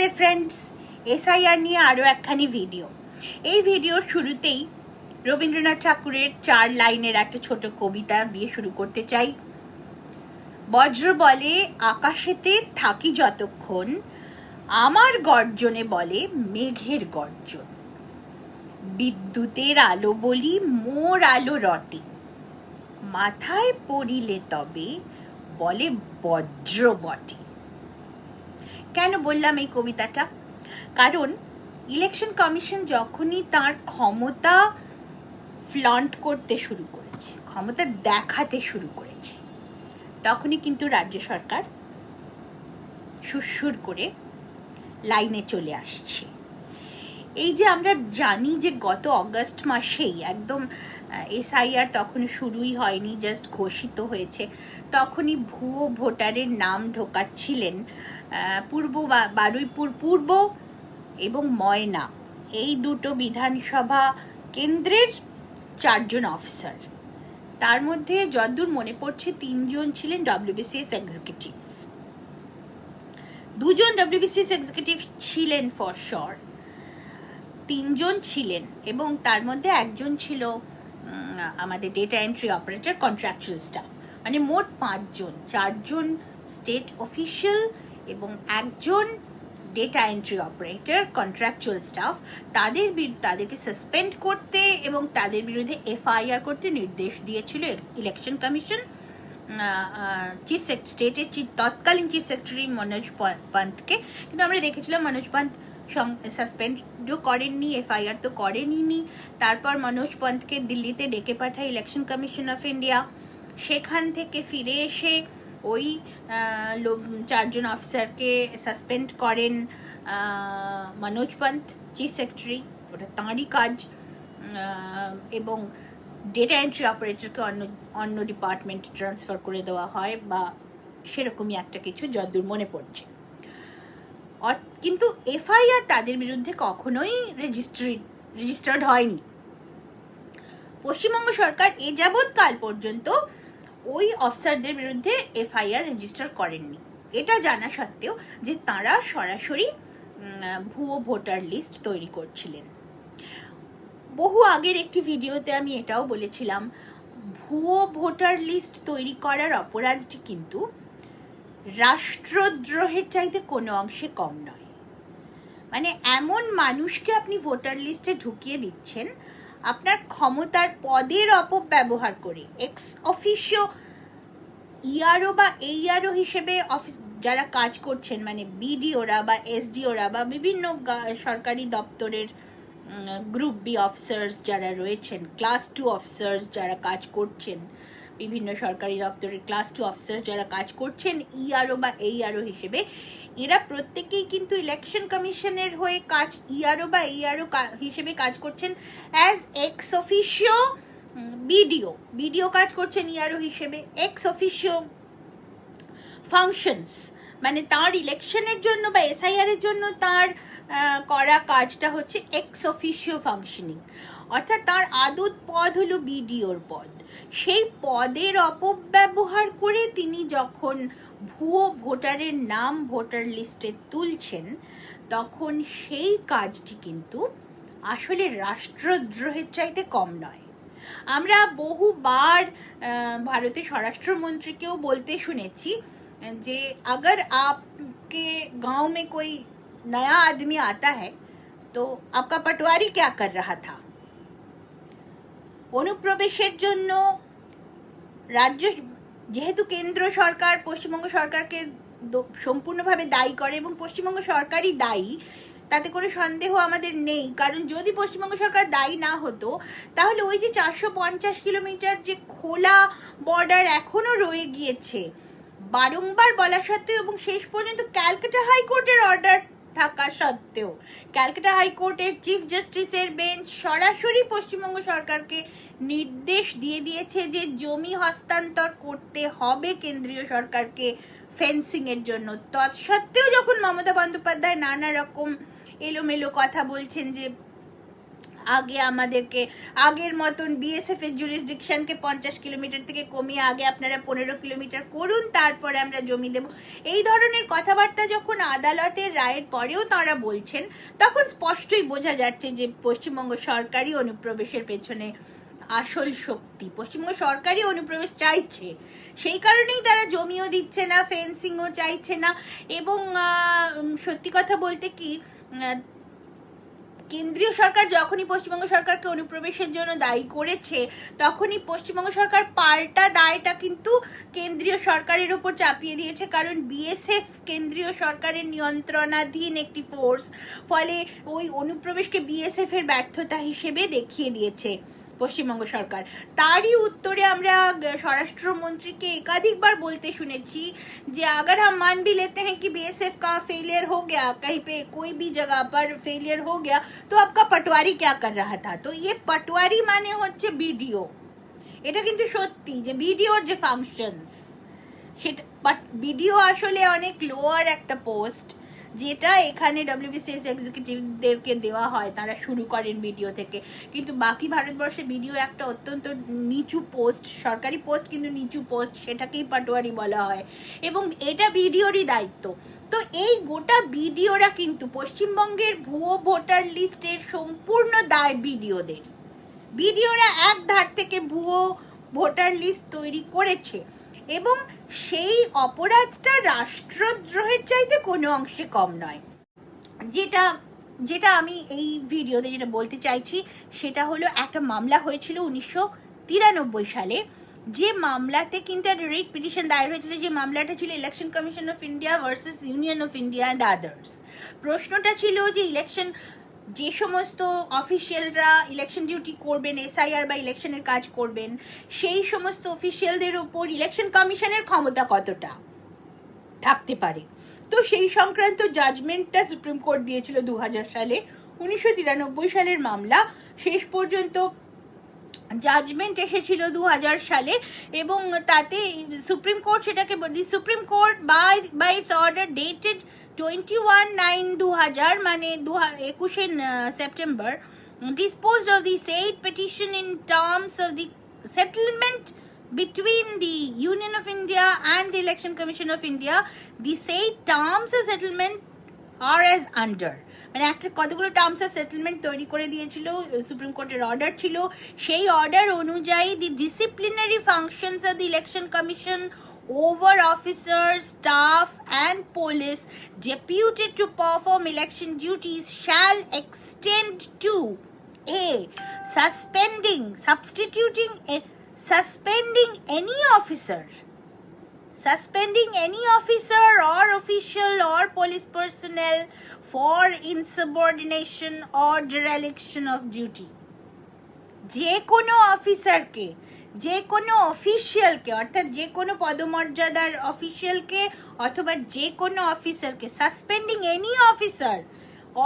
Namaste friends, SIR নিয়ে আরও একখানি ভিডিও। এই ভিডিওর শুরুতেই রবীন্দ্রনাথ ঠাকুরের 4 লাইনের একটা ছোট কবিতা দিয়ে শুরু করতে চাই। বজ্র বলে আকাশেতে থাকি যতক্ষণ, আমার গর্জনে বলে মেঘের গর্জন। বিদ্যুতের আলো বলি মোর আলো রটে, মাথায় পড়িলে তবে বলে বজ্র বটে। কেন বললাম এই কবিতাটা? কারণ ইলেকশন কমিশন যখনই তার ক্ষমতা ফ্লন্ট করতে শুরু করেছে, ক্ষমতা দেখাতে শুরু করেছে, তখনই কিন্তু রাজ্য সরকার সুরসুর করে লাইনে চলে আসছে। এই যে আমরা জানি যে গত অগাস্ট মাসেই একদম এসআইআর তখন শুরুই হয়নি, জাস্ট ঘোষিত হয়েছে, তখনই ভুয়ো ভোটারের নাম ঢোকাচ্ছিলেন বারুইপুর পূর্ব এবং ময়না, এই দুটো বিধানসভা কেন্দ্রের 4 জন অফিসার। তার মধ্যে যতদূর মনে পড়ছে 3 জন ছিলেন ডব্লিউবিসিএস এক্সিকিউটিভ, 2 জন ডব্লিউবিসিএস এক্সিকিউটিভ ছিলেন ফর শিওর, 3 জন ছিলেন, এবং তার মধ্যে একজন ছিল আমাদের data entry operator contractual staff. মানে মোট 5 জন, 4 জন স্টেট অফিসিয়াল এবং একজন data entry operator contractual staff. তাদেরকে সাসপেন্ড করতে এবং তাদের বিরুদ্ধে এফআইআর করতে নির্দেশ দিয়েছিল ইলেকশন কমিশন স্টেটের তৎকালীন চিফ সেক্রেটারি মনোজ পান্তকে। কিন্তু আমরা দেখেছিলাম মনোজ পান্ত সাসপেন্ডও করেননি, এফআইআর তো করেনি। তারপর মনোজ পান্তকে দিল্লিতে ডেকে পাঠায় ইলেকশন কমিশন অফ ইন্ডিয়া। সেখান থেকে ফিরে এসে ওই 4 জন অফিসারকে সাসপেন্ড করেন মনোজ পান্ত, চিফ সেক্রেটারি, ওটা তাঁরই কাজ, এবং ডেটা এন্ট্রি অপারেটরকে অন্য ডিপার্টমেন্টে ট্রান্সফার করে দেওয়া হয়, বা সেরকমই একটা কিছু যতদূর মনে পড়ছে। কিন্তু এফআইআর তাদের বিরুদ্ধে কখনোই রেজিস্টার্ড হয়নি। পশ্চিমবঙ্গ সরকার এ যাবৎকাল পর্যন্ত ওই অফিসারদের বিরুদ্ধে এফআইআর রেজিস্টার করেননি, এটা জানা সত্ত্বেও যে তারা সরাসরি ভুয়ো ভোটার লিস্ট তৈরি করছিলেন। বহু আগের একটি ভিডিওতে আমি এটাও বলেছিলাম, ভুয়ো ভোটার লিস্ট তৈরি করার অপরাধটি কিন্তু রাষ্ট্রদ্রোহের চাইতে কোনো অংশে কম নয়। মানে এমন মানুষকে আপনি ভোটার লিস্টে ঢুকিয়ে দিচ্ছেন আপনার ক্ষমতার পদের অপব্যবহার করে। এক্স অফিসিও ইআরও বা এইআরও হিসেবে যারা কাজ করছেন, মানে বিডিওরা বা এসডিওরা বা বিভিন্ন সরকারি দপ্তরের গ্রুপ বি অফিসার্স যারা রয়েছেন, ক্লাস 2 অফিসার্স যারা কাজ করছেন, বিভিন্ন সরকারি দপ্তরের ক্লাস 2 অফিসার যারা কাজ করছেন ইআরও বা এইআরও হিসেবে, এরা প্রত্যেকেই কিন্তু ইলেকশন কমিশনের হয়ে কাজ ইআরও বা এইআরও হিসেবে কাজ করছেন অ্যাজ এক্স অফিসিও। বিডিও কাজ করছেন ইআরও হিসেবে, এক্স অফিসিও ফাংশনস, মানে তার ইলেকশনের জন্য বা এসআইআর এর জন্য তার করা কাজটা হচ্ছে এক্স অফিসিও ফাংশনিং, অর্থাৎ তার আদত পদ হলো বিডিওর পদ। সেই পদের অপব্যবহার করে তিনি যখন ভুয়ো ভোটারের নাম ভোটার লিস্টে তুলছেন, তখন সেই কাজটি কিন্তু আসলে রাষ্ট্রদ্রোহের চাইতে কম নয়। আমরা বহুবার ভারতের স্বরাষ্ট্রমন্ত্রীকেও বলতে শুনেছি যে अगर आपके गांव में कोई नया आदमी आता है तो आपका पटवारी क्या कर रहा था। অনুপ্রবেশের জন্য রাজ্য যেহেতু কেন্দ্র সরকার পশ্চিমবঙ্গ সরকারকে সম্পূর্ণভাবে দায়ী করে এবং পশ্চিমবঙ্গ সরকারই দায়ী, তাতে কোনো সন্দেহ আমাদের নেই। কারণ যদি পশ্চিমবঙ্গ সরকার দায়ী না হতো তাহলে ওই যে 450 কিলোমিটার যে খোলা বর্ডার এখনো রয়ে গিয়েছে, বারংবার বলা সত্ত্বেও এবং শেষ পর্যন্ত ক্যালকাটা হাইকোর্টের অর্ডার থাকা সত্ত্বেও, ক্যালকাটা হাইকোর্টের চিফ জাস্টিসের বেঞ্চ সরাসরি পশ্চিমবঙ্গ সরকারকে নির্দেশ দিয়ে দিয়েছে যে জমি হস্তান্তর করতে হবে কেন্দ্রীয় সরকারকে ফেন্সিং এর জন্য। তৎসত্ত্বেও যখন মমতা বন্দ্যোপাধ্যায় নানা রকম এলোমেলো কথা বলছেন যে আগে আমাদেরকে আগের মতন বিএসএফ এর জুরিসডিকশনকে 50 কিলোমিটার থেকে কমিয়ে আগে আপনারা 15 কিলোমিটার করুন, তারপরে আমরা জমি দেব, এই ধরনের কথাবার্তা যখন আদালতের রায়ের পরেও তারা বলছেন, তখন স্পষ্টই বোঝা যাচ্ছে যে পশ্চিমবঙ্গ সরকারই অনুপ্রবেশের পেছনে আসল শক্তি। পশ্চিমবঙ্গ সরকারই অনুপ্রবেশ চাইছে, সেই কারণেই তারা জমিও দিচ্ছে না, ফেন্সিংও চাইছে না। এবং সত্যি কথা বলতে কি, কেন্দ্রীয় সরকার যখনই পশ্চিমবঙ্গ সরকারকে অনুপ্রবেশের জন্য দায়ী করেছে, তখনই পশ্চিমবঙ্গ সরকার পাল্টা দায়টা কিন্তু কেন্দ্রীয় সরকারের উপর চাপিয়ে দিয়েছে, কারণ বিএসএফ কেন্দ্রীয় সরকারের নিয়ন্ত্রণাধীন একটি ফোর্স, ফলে ওই অনুপ্রবেশকে বিএসএফ এর ব্যর্থতা হিসেবে দেখিয়ে দিয়েছে পশ্চিমবঙ্গ সরকার। তারই উত্তরে আমরা স্বরাষ্ট্রমন্ত্রীকে একাধিকবার বলতে শুনেছি যে अगर हम मान भी लेते हैं कि बीएसएफ का फेलियर हो गया, कहीं पे कोई भी जगह पर फेलियर हो गया, तो आपका पटवारी क्या कर रहा था? तो ये पटवारी মানে হচ্ছে বিডিও। এটা কিন্তু সত্যি যে বিডিওর যে ফাংশনস, সেটা বিডিও আসলে অনেক লোয়ার একটা পোস্ট, যেটা এখানে ডব্লিউবিসিএস এক্সিকিউটিভদেরকে দেওয়া হয়, তারা শুরু করেন বিডিও থেকে। কিন্তু বাকি ভারতবর্ষে বিডিও একটা অত্যন্ত নিচু পোস্ট, সরকারি পোস্ট কিন্তু নিচু পোস্ট, সেটাকেই পাটোয়ারি বলা হয়, এবং এটা বিডিওরই দায়িত্ব। তো এই গোটা বিডিওরা কিন্তু পশ্চিমবঙ্গের ভুয়ো ভোটার লিস্টের সম্পূর্ণ দায় বিডিওদের। বিডিওরা এক ধার থেকে ভুয়ো ভোটার লিস্ট তৈরি করেছে, এবং সেই অপরাধটা রাষ্ট্রদ্রোহের চাইতে কোনো অংশে কম নয়। যেটা যেটা আমি এই ভিডিওতে যেটা বলতে চাইছি, সেটা হলো একটা মামলা হয়েছিল 1993 সালে, যে মামলাতে কিন্তু একটা রিট পিটিশন দায়ের হয়েছিল, যে মামলাটা ছিল election commission of India versus union of India and others. প্রশ্নটা ছিল যে ইলেকশন, যে সমস্ত অফিসিয়ালরা ইলেকশন ডিউটি করবেন, এসআইআর বা ইলেকশনের কাজ করবেন, সেই সমস্ত অফিসিয়ালদের উপর ইলেকশন কমিশনের ক্ষমতা কতটা থাকতে পারে। তো সেই সংক্রান্ত জাজমেন্টটা সুপ্রিম কোর্ট দিয়েছিল 2000 সালে। 1993 সালের মামলা, শেষ পর্যন্ত জাজমেন্ট এসেছিল 2000 সালে, এবং তাতে সুপ্রিম কোর্ট সেটাকে supreme court by its order dated 21/9/2000 মানে 21 September disposed of the said petition in terms of the settlement between the Union of India and the Election Commission of India. The said terms of settlement are as under, মানে একটা কতগুলো terms of settlement তৈরি করে দিয়েছিল, supreme কোর্টের order ছিল। সেই order অনুযায়ী the disciplinary functions of the Election Commission over officers, staff and police deputed to perform election duties shall extend to a suspending any officer or official or police personnel for insubordination or dereliction of duty. যে কোনো অফিসারকে, যে কোনো অফিসিয়ালকে, অর্থাৎ যে কোনো পদমর্যাদার অফিসিয়ালকে অথবা যে কোনো অফিসারকে, suspending any officer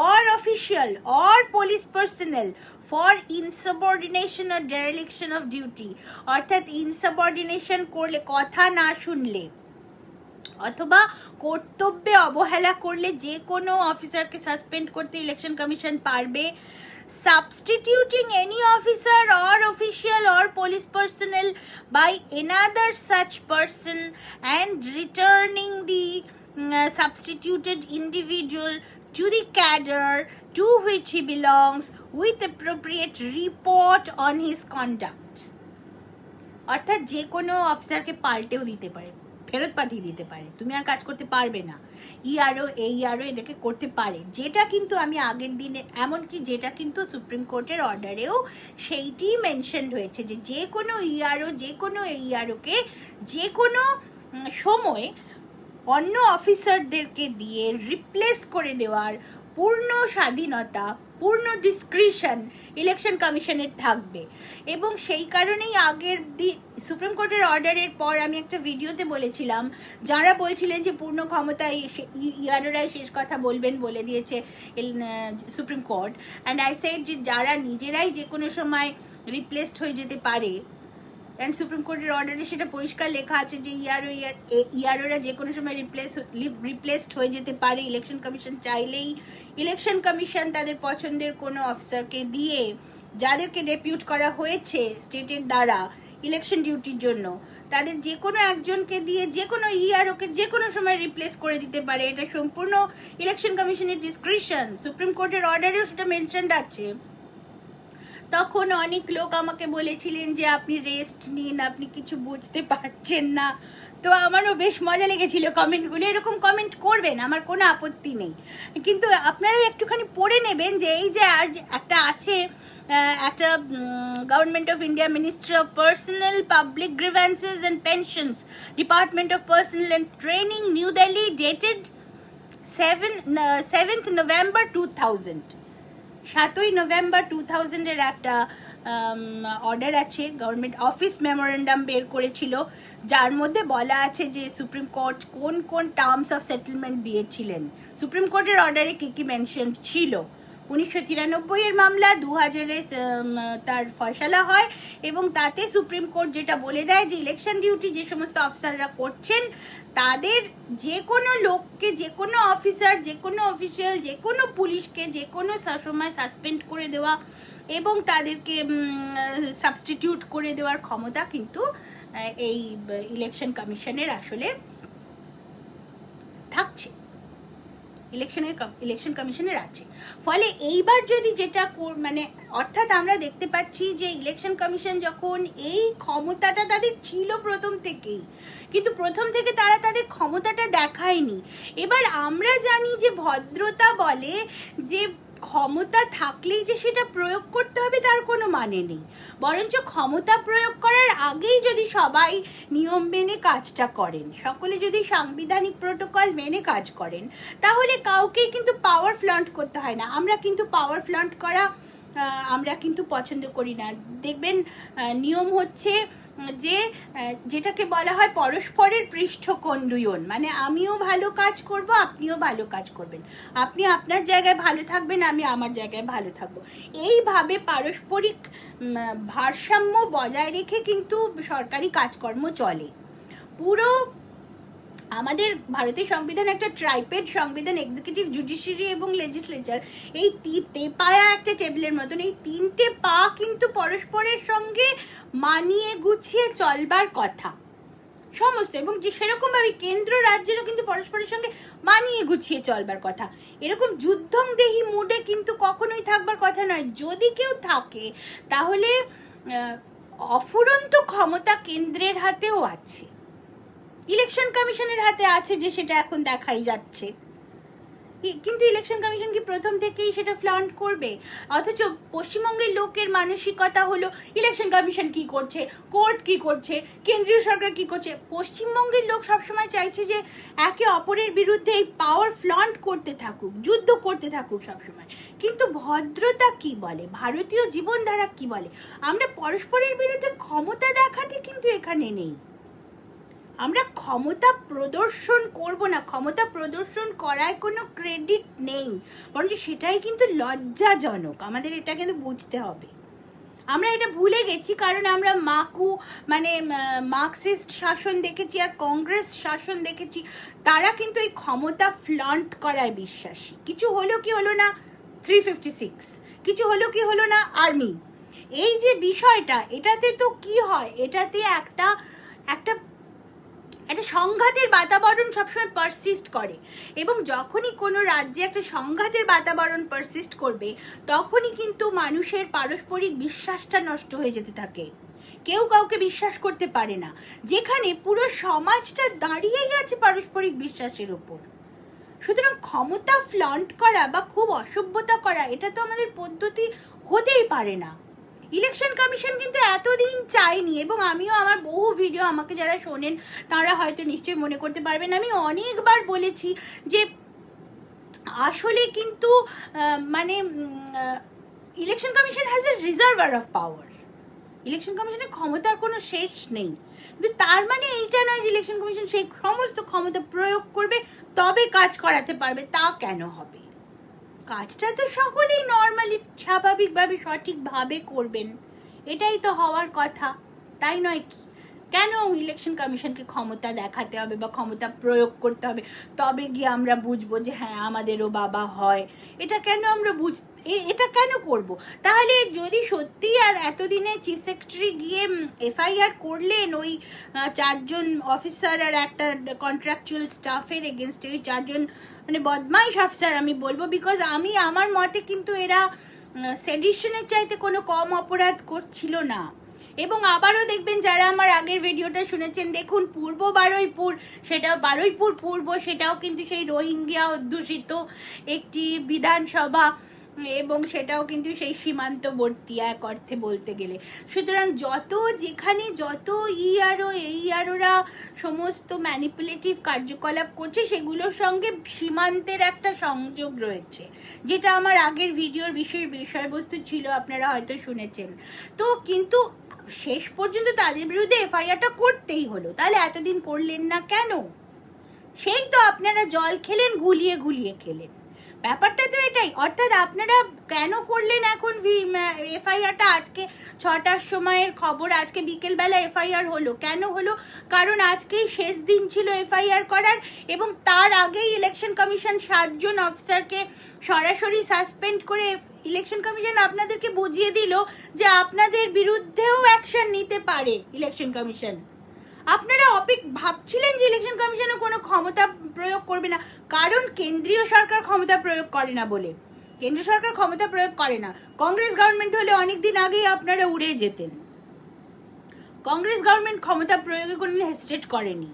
or official or police personnel for insubordination or dereliction of duty, অর্থাৎ ইনসাবঅর্ডিনেশন করলে, কথা না শুনলে অথবা কর্তব্যে অবহেলা করলে যে কোনো অফিসারকে সাসপেন্ড করতে ইলেকশন কমিশন পারবে। Substituting any officer or official or police personnel by another such person and returning the substituted individual to the cadre to which he belongs with appropriate report on his conduct. অর্থাৎ যে কোনো অফিসারকে পাল্টেও দিতে পারে, ফেরত পাঠিয়ে দিতে পারে, তুমি আর কাজ করতে পারবে না, ইআরও এইআরও এদেরকে করতে পারে। যেটা কিন্তু আমি আগের দিনে, এমনকি যেটা কিন্তু সুপ্রিম কোর্টের অর্ডারেও সেইটি মেনশন হয়েছে, যে যে কোনো ইআরও, যে কোনো এইআরওকে যে কোনো সময় অন্য অফিসারদেরকে দিয়ে রিপ্লেস করে দেওয়ার পূর্ণ স্বাধীনতা, পূর্ণ ডিসক্রিশন ইলেকশন কমিশনের থাকবে। এবং সেই কারণেই আগের সুপ্রিম কোর্টের অর্ডারের পর আমি একটা ভিডিওতে বলেছিলাম, যারা বলছিলেন যে পূর্ণ ক্ষমতায় ইআরওরাই শেষ কথা বলবেন বলে দিয়েছে supreme court, and I said যে যারা নিজেরাই যে কোনো সময় রিপ্লেসড হয়ে যেতে পারে, অ্যান্ড সুপ্রিম কোর্টের অর্ডারে সেটা পরিষ্কার লেখা আছে যে ইয়ারোরা যে কোনো সময় রিপ্লেসড হয়ে যেতে পারে। ইলেকশন কমিশন চাইলেই ইলেকশন কমিশন তাদের পছন্দের কোনো অফিসারকে দিয়ে, যাদেরকে ডেপিউট করা হয়েছে স্টেটের দ্বারা ইলেকশন ডিউটির জন্য, তাদের যে কোনো একজনকে দিয়ে যে কোনো ইয়ারোকে যে কোনো সময় রিপ্লেস করে দিতে পারে। এটা সম্পূর্ণ ইলেকশন কমিশনের ডিসক্রিপশন, সুপ্রিম কোর্টের অর্ডারেও সেটা মেনশনড আছে। তখন অনেক লোক আমাকে বলেছিলেন যে আপনি রেস্ট নিন, আপনি কিছু বুঝতে পারছেন না। তো আমারও বেশ মজা লেগেছিল কমেন্টগুলো। এরকম কমেন্ট করবেন, আমার কোনো আপত্তি নেই, কিন্তু আপনারা একটুখানি পড়ে নেবেন যে এই যে আজ একটা আছে, একটা government of India ministry of personnel public grievances and pensions, department of personnel and training, New Delhi, dated 7th November 2000। 7ই নভেম্বর 2000-এর একটা অর্ডার আছে, গভর্নমেন্ট অফিস মেমোরেন্ডাম বের করেছিল, যার মধ্যে বলা আছে যে সুপ্রিম কোর্ট কোন কোন টার্মস অফ সেটেলমেন্ট দিয়েছিলেন। সুপ্রিম কোর্টের অর্ডারে কী কী মেনশন ছিল। 1993-এর মামলা 2000-এ তার ফয়সালা হয়, এবং তাতে সুপ্রিম কোর্ট যেটা বলে দেয় যে ইলেকশন ডিউটি যে সমস্ত অফিসাররা করছেন তাদের যে কোনো লোককে, যে কোনো অফিসার, যে কোনো অফিসিয়াল, যে কোনো পুলিশকে যে কোনো সময় সাসপেন্ড করে দেওয়া এবং তাদেরকে সাবস্টিটিউট করে দেওয়ার ক্ষমতা কিন্তু এই ইলেকশন কমিশনের আসলে থাকছে, ইলেকশন কমিশনের আছে। ফলে এইবার যদি যেটা মানে অর্থাৎ আমরা দেখতে পাচ্ছি যে ইলেকশন কমিশন যখন এই ক্ষমতাটা তাদের ছিল প্রথম থেকেই, কিন্তু প্রথম থেকে তারা তাদের ক্ষমতাটা দেখায়নি। এবার আমরা জানি যে ভদ্রতা বলে যে ক্ষমতা থাকলেই যে সেটা প্রয়োগ করতে হবে তার কোনো মানে নেই, বরঞ্চ ক্ষমতা প্রয়োগ করার আগেই যদি সবাই নিয়ম মেনে কাজটা করেন, সকলে যদি সাংবিধানিক প্রোটোকল মেনে কাজ করেন, তাহলে কাউকেই কিন্তু পাওয়ার ফ্লন্ট করতে হয় না। আমরা কিন্তু পাওয়ার ফ্লন্ট করা আমরা কিন্তু পছন্দ করি না। দেখবেন নিয়ম হচ্ছে যে যেটাকে বলা হয় পরস্পরের পৃষ্ঠকন্দুয়ন, মানে আমিও ভালো কাজ করব, আপনিও ভালো কাজ করবেন, আপনি আপনার জায়গায় ভালো থাকবেন, আমি আমার জায়গায় ভালো থাকবো। এইভাবে পারস্পরিক ভারসাম্য বজায় রেখে কিন্তু সরকারি কাজকর্ম চলে। পুরো আমাদের ভারতের সংবিধান একটা ট্রাইপেড সংবিধান, এক্সিকিউটিভ, জুডিশিয়ারি এবং লেজিসলেচার, এই তেপায়া একটা টেবিলের মতন, এই তিনটে পা কিন্তু পরস্পরের সঙ্গে মানিয়ে গুছিয়ে চলবার কথা সমস্ত, এবং যে সেরকমভাবে কেন্দ্র রাজ্যেরও কিন্তু পরস্পরের সঙ্গে মানিয়ে গুছিয়ে চলবার কথা। এরকম যুদ্ধংদেহী মুডে কিন্তু কখনোই থাকবার কথা নয়। যদি কেউ থাকে তাহলে অফুরন্ত ক্ষমতা কেন্দ্রের হাতেও আছে, ইলেকশন কমিশনের হাতে আছে, যে সেটা এখন দেখাই যাচ্ছে। কিন্তু ইলেকশন কমিশন কি প্রথম থেকেই সেটা ফ্লন্ট করবে? অথচ পশ্চিমবঙ্গের লোকের মানসিকতা হলো ইলেকশন কমিশন কি করছে, কোর্ট কি করছে, কেন্দ্রীয় সরকার কি করছে। পশ্চিমবঙ্গের লোক সবসময় চাইছে যে একে অপরের বিরুদ্ধে এই পাওয়ার ফ্লন্ট করতে থাকুক, যুদ্ধ করতে থাকুক সবসময়। কিন্তু ভদ্রতা কি বলে, ভারতীয় জীবনধারা কি বলে? আমরা পরস্পরের বিরুদ্ধে ক্ষমতা দেখাতে কিন্তু এখানে নেই। আমরা ক্ষমতা প্রদর্শন করব না, ক্ষমতা প্রদর্শন করায় কোনো ক্রেডিট নেই, বরঞ্চ সেটাই কিন্তু লজ্জাজনক। আমাদের এটা কিন্তু বুঝতে হবে। আমরা এটা ভুলে গেছি, কারণ আমরা মার্কসিস্ট শাসন দেখেছি আর কংগ্রেস শাসন দেখেছি, তারা কিন্তু এই ক্ষমতা ফ্লন্ট করায় বিশ্বাসী। কিছু হলো কি হলো না 356, কিছু হলো কি হলো না আর্মি, এই যে বিষয়টা, এটাতে তো কি হয়, এটাতে একটা সংঘাতের বাতাবরণ সবসময় পারসিস্ট করে, এবং যখনই কোনো রাজ্যে একটা সংঘাতের বাতাবরণ পারসিস্ট করবে তখনই কিন্তু মানুষের পারস্পরিক বিশ্বাসটা নষ্ট হয়ে যেতে থাকে। কেউ কাউকে বিশ্বাস করতে পারে না, যেখানে পুরো সমাজটা দাঁড়িয়েই আছে পারস্পরিক বিশ্বাসের উপর। সুতরাং ক্ষমতা ফ্লন্ট করা বা খুব অসভ্যতা করা, এটা তো আমাদের পদ্ধতি হতেই পারে না। ইলেকশন কমিশন কিন্তু এতদিন চাইনি, এবং আমিও আমার বহু ভিডিও, আমাকে যারা শোনেন তারা হয়তো নিশ্চয়ই মনে করতে পারবেন, আমি অনেকবার বলেছি যে আসলে কিন্তু election commission has a reservoir of power. Election কমিশনের ক্ষমতার কোনো শেষ নেই, কিন্তু তার মানে এইটা নয় যে ইলেকশন কমিশন সেই সমস্ত ক্ষমতা প্রয়োগ করবে তবে কাজ করাতে পারবে, তা কেন হবে? কাজটা তো সকলেই নর্মালি স্বাভাবিকভাবে সঠিকভাবে করবেন, এটাই তো হওয়ার কথা। তাই নয় কি? কেন ইলেকশন কমিশনকে ক্ষমতা দেখাতে হবে বা ক্ষমতা প্রয়োগ করতে হবে, তবে গিয়ে আমরা বুঝবো যে হ্যাঁ আমাদেরও বাবা হয়? এটা কেন আমরা এটা কেন করব? তাহলে যদি সত্যি আর এতদিনে চিফ সেক্রেটারি গিয়ে এফআইআর করলেন ওই 4জন অফিসার আর একটা কন্ট্রাকচুয়াল স্টাফের এগেনস্টে, ওই 4জন মানে বদমাইশ অফিসার আমি বলবো, বিকজ আমার মতে কিন্তু এরা সেডিশনের চাইতে কোনো কম অপরাধ করছিল না। এবং আবারও দেখবেন যারা আমার আগের ভিডিওটা শুনেছেন, দেখুন পূর্ব বারুইপুর, সেটাও বারুইপুর পূর্ব, সেটাও কিন্তু সেই রোহিঙ্গা অধ্যুষিত একটি বিধানসভা, এবং সেটাও কিন্তু সেই সীমান্তবর্তী এক অর্থে বলতে গেলে। সুতরাং যেখানে যত ইআরও এইআরওরা সমস্ত ম্যানিপুলেটিভ কার্যকলাপ করছে, সেগুলোর সঙ্গে সীমান্তের একটা সংযোগ রয়েছে, যেটা আমার আগের ভিডিওর বিষয়বস্তু ছিল, আপনারা হয়তো শুনেছেন। তো কিন্তু শেষ পর্যন্ত তাদের বিরুদ্ধে এফআইআরটা করতেই হলো। তাহলে এতদিন করলেন না কেন? সেই তো আপনারা জল খেলেন, গুলিয়ে গুলিয়ে খেলেন, ব্যাপারটা তো এটাই। অর্থাৎ আপনারা কেন করলেন এখন এফআইআরটা? আজকে 6টার সময়ের খবর, আজকে বিকেলবেলা এফআইআর হলো। কেন হলো? কারণ আজকেই শেষ দিন ছিল এফআইআর করার, এবং তার আগেই ইলেকশন কমিশন 7জন অফিসারকে সরাসরি সাসপেন্ড করে ইলেকশন কমিশন আপনাদেরকে বুঝিয়ে দিল যে আপনাদের বিরুদ্ধেও অ্যাকশন নিতে পারে ইলেকশন কমিশন। আপনারা ভাবছিলেন যে ইলেকশন কমিশনে কোনো ক্ষমতা প্রয়োগ করবে না, কারণ কেন্দ্রীয় সরকার ক্ষমতা প্রয়োগ করে না বলে। কেন্দ্র সরকার ক্ষমতা প্রয়োগ করে না। কংগ্রেস গভর্নমেন্ট হলে অনেকদিন আগেই আপনারা উড়ে যেতেন। কংগ্রেস গভর্নমেন্ট ক্ষমতা প্রয়োগে কোনোদিন হেসিটেট করেনি।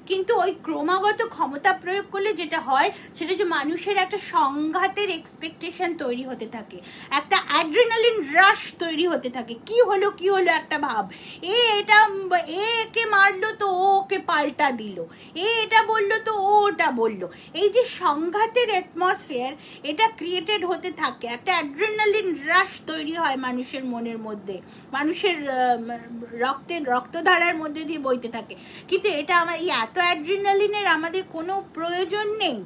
কিন্তু ওই ক্রমাগত ক্ষমতা প্রয়োগ করলে যেটা হয়, সেটা যে মানুষের একটা সংঘাতের এক্সপেকটেশন তৈরি হতে থাকে, একটা অ্যাড্রিনালিন রাশ তৈরি হতে থাকে। কি হলো একটা ভাব, একে মারলো তো ও ওকে পাল্টা দিল, এটা বললো তো ও ওটা বললো। এই যে সংঘাতের অ্যাটমসফিয়ার, এটা ক্রিয়েটেড হতে থাকে, একটা অ্যাড্রিনালিন রাশ তৈরি হয় মানুষের মনের মধ্যে, মানুষের রক্তধারার মধ্যে দিয়ে বইতে থাকে। কিন্তু এটা এই এত অ্যাড্রিনালিনের আমাদের কোনো প্রয়োজন নেই।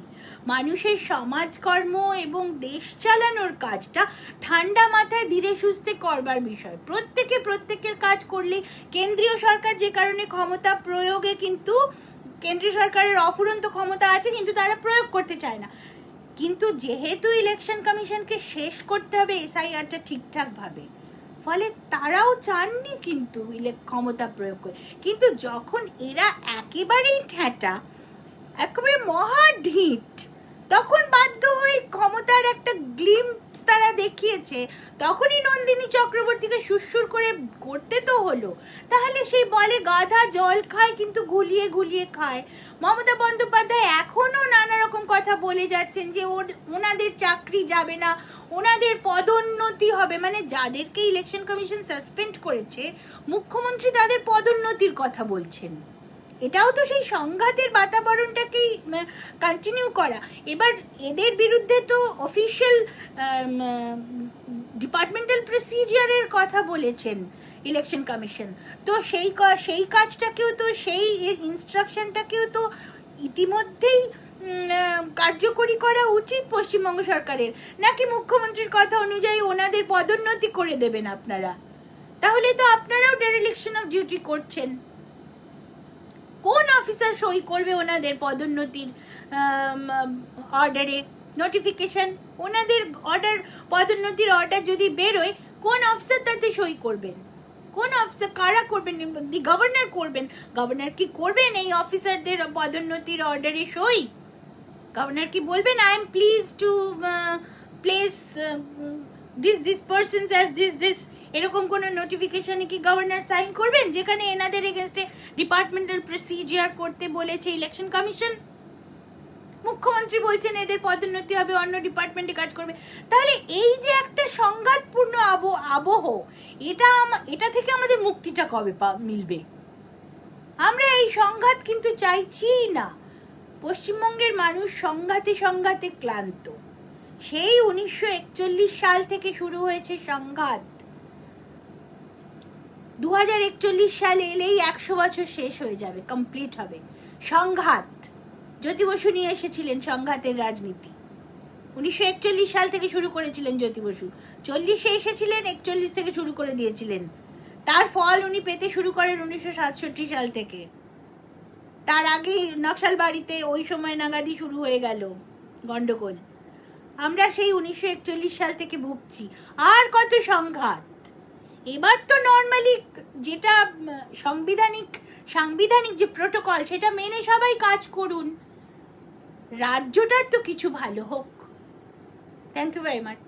মানুষের সমাজকর্ম এবং দেশ চালানোর কাজটা ঠান্ডা মাথায় ধীরে সুস্থে করবার বিষয়। প্রত্যেকের কাজ করলেই, কেন্দ্রীয় সরকার যে কারণে ক্ষমতা প্রয়োগে, কিন্তু কেন্দ্রীয় সরকারের অফুরন্ত ক্ষমতা আছে, কিন্তু তারা প্রয়োগ করতে চায় না। কিন্তু যেহেতু ইলেকশন কমিশনকে শেষ করতে হবে এসআইআরটা ঠিকঠাকভাবে, ফলে তারাও চাননি কিন্তু ক্ষমতা প্রয়োগ করে। কিন্তু যখন এরা একেবারেই ঠেটা, একেবারে মহা ঢিট, তখন বাধ্য হয়ে ক্ষমতার একটা গ্লিম্পস তারা দেখিয়েছে, তখনই নন্দিনী চক্রবর্তীকে সুরসুর করে করতে তো হলো। তাহলে সেই বলে গাধা জল খায় কিন্তু গুলিয়ে গুলিয়ে খায়। মমতা বন্দ্যোপাধ্যায় এখনো নানা রকম কথা বলে যাচ্ছেন যে ওনাদের চাকরি যাবে না, ওনাদের পদোন্নতি হবে। মানে যাদেরকে ইলেকশন কমিশন সাসপেন্ড করেছে, মুখ্যমন্ত্রী তাদের পদোন্নতির কথা বলছেন। এটাও তো সেই সংঘাতের বাতাবরণটাকেই কন্টিনিউ করা। এবার এদের বিরুদ্ধে তো অফিশিয়াল ডিপার্টমেন্টাল প্রসিজিয়ারের কথা বলেছেন ইলেকশন কমিশন। তো সেই কাজটাকেও তো, সেই ইনস্ট্রাকশনটাকেও তো ইতিমধ্যেই কার্যকরী করা উচিত পশ্চিমবঙ্গ সরকারের। নাকি মুখ্যমন্ত্রীর কথা অনুযায়ী ওনাদের পদোন্নতি করে দেবেন আপনারা? তাহলে তো আপনারাও ডেরিলিকশন অফ ডিউটি করছেন। কোন অফিসার সই করবে ওনাদের পদোন্নতির অর্ডারে, নোটিফিকেশন? ওনাদের অর্ডার, পদোন্নতির অর্ডার যদি বেরোয়, কোন অফিসার তাতে সই করবেন? কোন অফিসার, কারা করবেন? দি গভর্নর করবেন। গভর্নর কি করবেন এই অফিসারদের পদোন্নতির অর্ডারে সই? গভর্নর কি বলবেন I am please to place this persons as this, এরকম কোনো নোটিফিকেশনে কি গভর্নর সাইন করবেন যেখানে এনাদের এগেনস্টে ডিপার্টমেন্টাল প্রসিজিয়ার করতে বলেছে ইলেকশন কমিশন? মুখ্যমন্ত্রী বলছেন এদের পদোন্নতি হবে, অন্য ডিপার্টমেন্টে কাজ করবে। তাহলে এই যে একটা সংঘাতপূর্ণ আবহ, এটা থেকে আমাদের মুক্তিটা কবে মিলবে? আমরা এই সংঘাত কিন্তু চাইছি না। পশ্চিমবঙ্গের মানুষ সংঘাতে ক্লান্ত। সেই 1941 সাল থেকে শুরু হয়েছে সংঘাত। 2041 সালে এলেই 100 বছর শেষ হয়ে যাবে, কমপ্লিট হবে সংঘাত। জ্যোতি বসু নিয়ে এসেছিলেন সংঘাতের রাজনীতি। 1941 সাল থেকে শুরু করেছিলেন জ্যোতি বসু, 40-এ এসেছিলেন, 41 থেকে শুরু করে দিয়েছিলেন। তার ফল উনি পেতে শুরু করেন 1967 সাল থেকে। তার আগে নকশাল বাড়িতে ওই সময় নাগাদই শুরু হয়ে গেল গন্ডগোল। আমরা সেই 1941 সাল থেকে ভুগছি। আর কত সংঘাত। এবার তো নর্মালি যেটা সাংবিধানিক যে প্রোটোকল সেটা মেনে সবাই কাজ করুন, রাজ্যটার তো কিছু ভালো হোক। Thank you very much.